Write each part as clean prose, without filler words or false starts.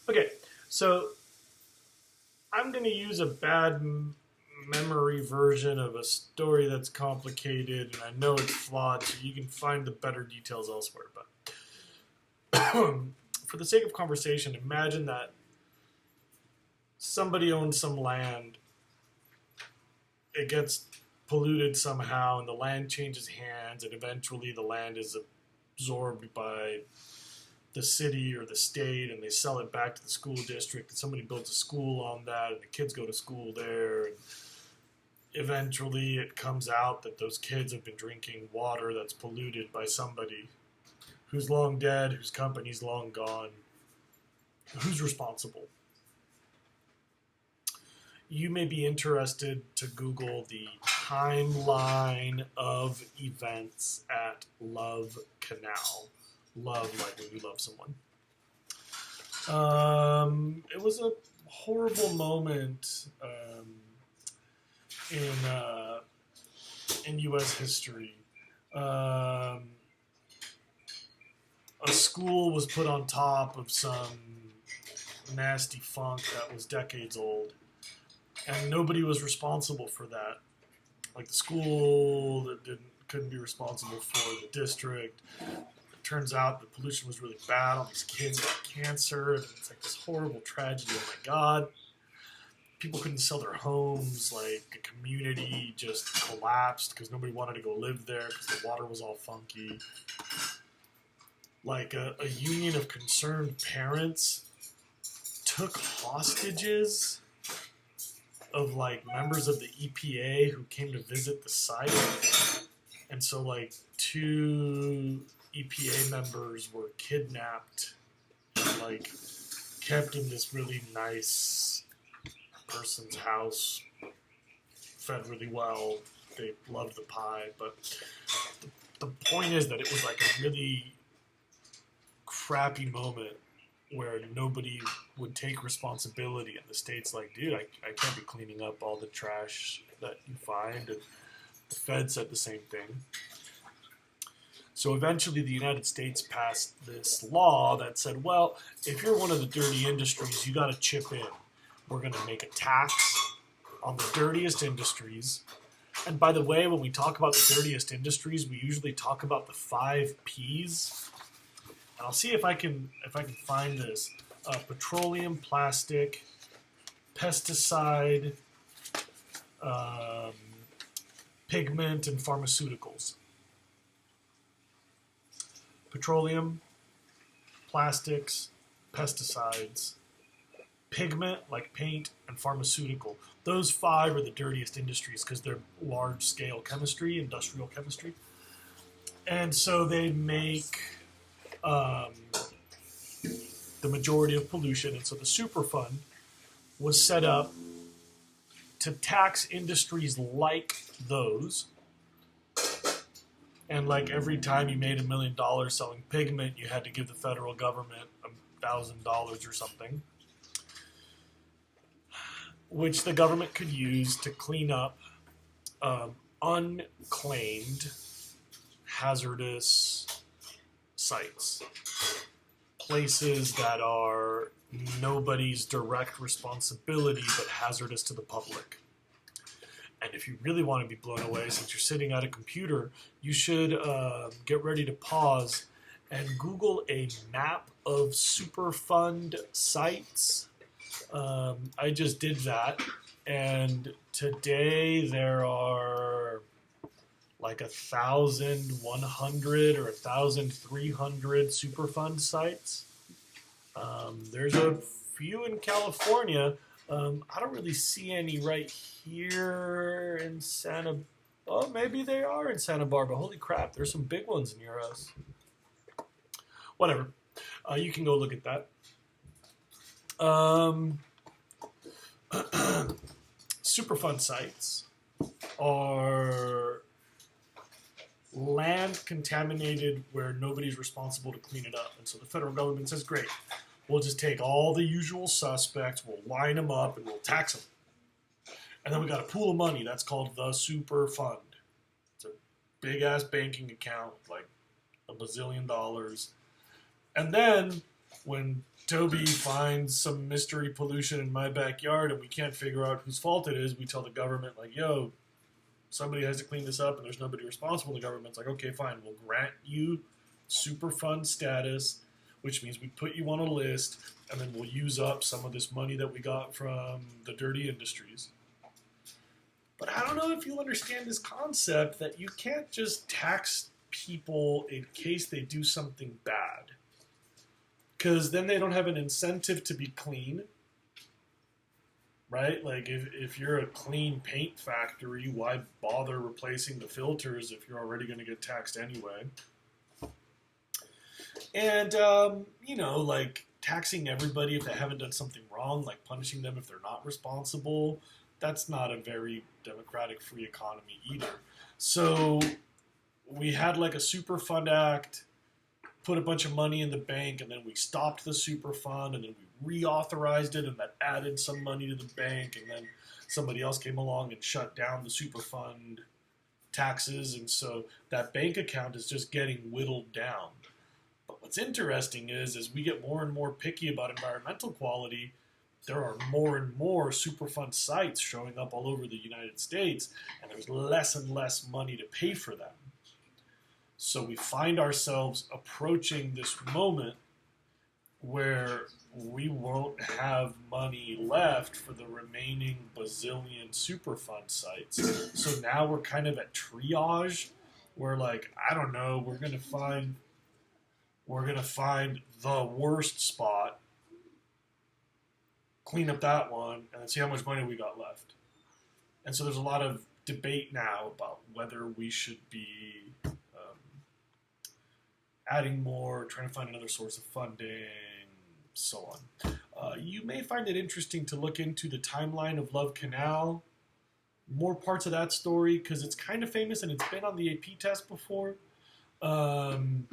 Okay, so I'm going to use a bad memory version of a story that's complicated, and I know it's flawed, so you can find the better details elsewhere. But for the sake of conversation, imagine that somebody owns some land, it gets polluted somehow, and the land changes hands, and eventually the land is absorbed by the city or the state, and they sell it back to the school district, and somebody builds a school on that, and the kids go to school there, and eventually it comes out that those kids have been drinking water that's polluted by somebody who's long dead, whose company's long gone. Who's responsible? You may be interested to Google the timeline of events at Love Canal. Love, like when you love someone. It was a horrible moment in U.S. history. A school was put on top of some nasty funk that was decades old, and nobody was responsible for that. Like the school that couldn't be responsible for the district. It turns out the pollution was really bad. All these kids got cancer, and it's like this horrible tragedy. Oh my God. People couldn't sell their homes. Like a community just collapsed because nobody wanted to go live there because the water was all funky. Like a union of concerned parents took hostages of like members of the EPA who came to visit the site. And so like 2 EPA members were kidnapped and like kept in this really nice person's house, fed really well. They loved the pie, but the point is that it was like a really crappy moment where nobody would take responsibility, and the state's like, dude, I can't be cleaning up all the trash that you find, and the Fed said the same thing. So eventually the United States passed this law that said, well, if you're one of the dirty industries, you got to chip in. We're going to make a tax on the dirtiest industries. And by the way, when we talk about the dirtiest industries, we usually talk about the 5 Ps. And I'll see if I can find this. Petroleum, plastic, pesticide, pigment, and pharmaceuticals. Petroleum, plastics, pesticides, pigment like paint, and pharmaceutical. Those 5 are the dirtiest industries because they're large-scale chemistry, industrial chemistry. And so they make the majority of pollution. And so the Superfund was set up to tax industries like those. And like every time you made $1 million selling pigment, you had to give the federal government $1,000 or something, which the government could use to clean up unclaimed hazardous sites, places that are nobody's direct responsibility but hazardous to the public. And if you really want to be blown away, since you're sitting at a computer, you should get ready to pause and Google a map of Superfund sites. I just did that, and today there are like 1,100 or 1,300 Superfund sites. There's a few in California. I don't really see any right here in Santa. Oh, maybe they are in Santa Barbara. Holy crap! There's some big ones near us. Whatever. You can go look at that. Superfund sites are land contaminated where nobody's responsible to clean it up. And so the federal government says, great, we'll just take all the usual suspects, we'll line them up, and we'll tax them. And then we got a pool of money. That's called the Superfund. It's a big-ass banking account, like $1 bazillion. And then when Toby finds some mystery pollution in my backyard and we can't figure out whose fault it is, we tell the government, like, yo, somebody has to clean this up and there's nobody responsible. The government's like, okay, fine, we'll grant you Superfund status, which means we put you on a list and then we'll use up some of this money that we got from the dirty industries. But I don't know if you'll understand this concept that you can't just tax people in case they do something bad. Because then they don't have an incentive to be clean. Right? Like, if you're a clean paint factory, why bother replacing the filters if you're already going to get taxed anyway? And, like, taxing everybody if they haven't done something wrong, like punishing them if they're not responsible, that's not a very democratic free economy either. So we had like a Superfund Act, put a bunch of money in the bank, and then we stopped the Superfund, and then we reauthorized it, and that added some money to the bank, and then somebody else came along and shut down the Superfund taxes, and so that bank account is just getting whittled down. But what's interesting is, as we get more and more picky about environmental quality, there are more and more Superfund sites showing up all over the United States, and there's less and less money to pay for them. So we find ourselves approaching this moment where we won't have money left for the remaining bazillion Superfund sites. So now we're kind of at triage. We're like, I don't know, we're gonna find the worst spot, clean up that one, and then see how much money we got left. And so there's a lot of debate now about whether we should be adding more, trying to find another source of funding, so on. You may find it interesting to look into the timeline of Love Canal, more parts of that story, because it's kind of famous and it's been on the AP test before. And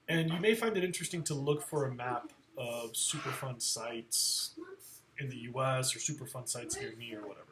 you may find it interesting to look for a map of Superfund sites in the US or Superfund sites near me or whatever.